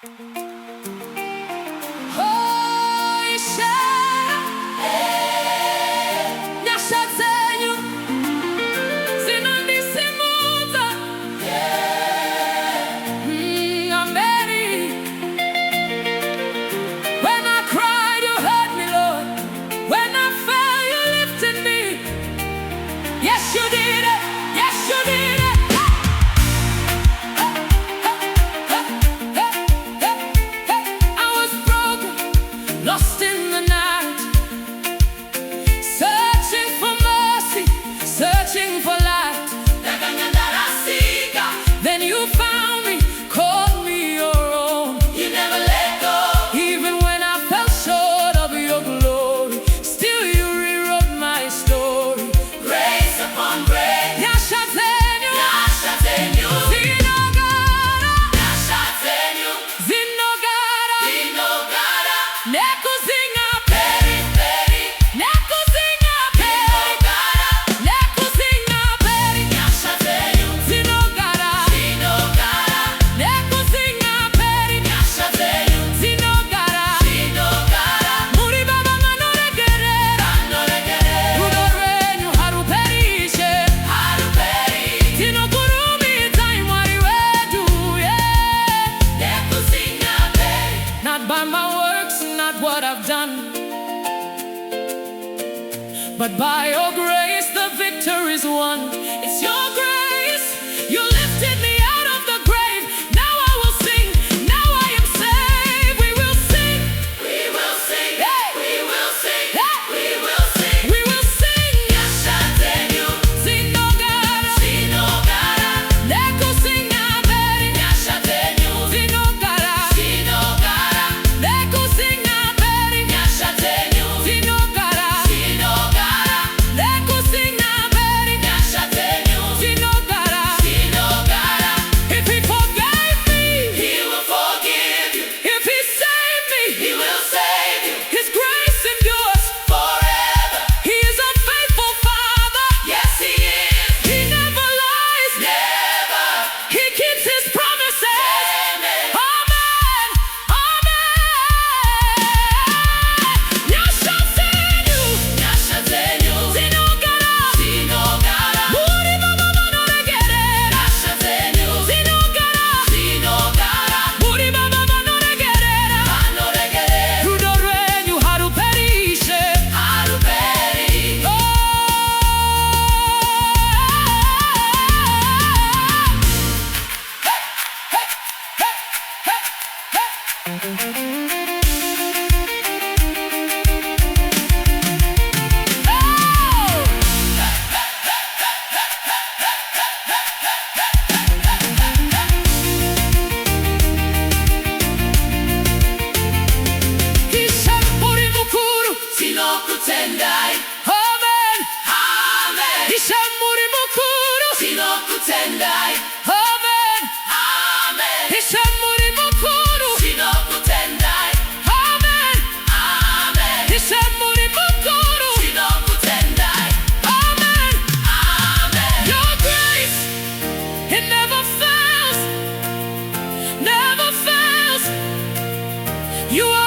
Oh, Nyasha Dzenyu zinondisimuza. Ameri. When I cried, you heard me, Lord. When I fell, you lifted me. Yes, you did it. Yes, you did it. I was broken, lost in the night, searching for mercy, searching for light. Then you found me, called me your own. You never let go. Even when I fell short of your glory, still you rewrote my story. Grace upon grace. Nyasha Dzenyu. Nyasha Dzenyu. Dzinogara. Nyasha Dzenyu. Dzinogara. Dzinogara. Nekusingaperi. Nekusingaperi. Nekusingaperi. Nyasha Dzenyu. Dzinogara. Dzinogara. Nekusingaperi. Nyasha Dzenyu. Dzinogara. Dzinogara. Muri baba manoregerera. Rudo rwenyu haruperishe. Tinokurumidza Mwari wedu, Nekusingaperi. Not by my works, not what I've done, but by your grace the victory's won. It's your grace, you lifted me out of the grave. Now I will sing, now I am saved. We will sing, we will sing, hey. We will sing, hey. We will sing, we will sing. Nyasha Dzenyu. Dzinogara. Dzinogara. Nekusingaperi. Nyasha Dzenyu. Dzinogara. Dzinogara. Nekusingaperi. Nyasha Dzenyu. Dzinogara. Dzinogara. Nekusingaperi. Nyasha Dzenyu. Dzinogara. Dzinogara. If he forgave me, he will forgive you. If he saved me, he will save you. His grace endures forever. He is a faithful Father. Yes, he is. He never lies. Never. He keeps his promises. Amen. Amen. Amen. Nyasha Dzenyu. Nyasha Dzenyu. Dzinogara. Dzinogara. Muri baba manoregerera. Nyasha Dzenyu. Dzinogara. Dzinogara. Muri baba manoregerera. Rudo rwenyu haruperishe. Oh. Ishamburi mukuru. Tinokutendai. Amen. Amen. Ishamburi mukuru. Tinokutendai. Amen. Amen. Ishamburi mukuru. Tinokutendai. Amen. Amen. Ishamburi mukuru. Tinokutendai. Amen. Amen. Your grace, it never fails. Never fails. You are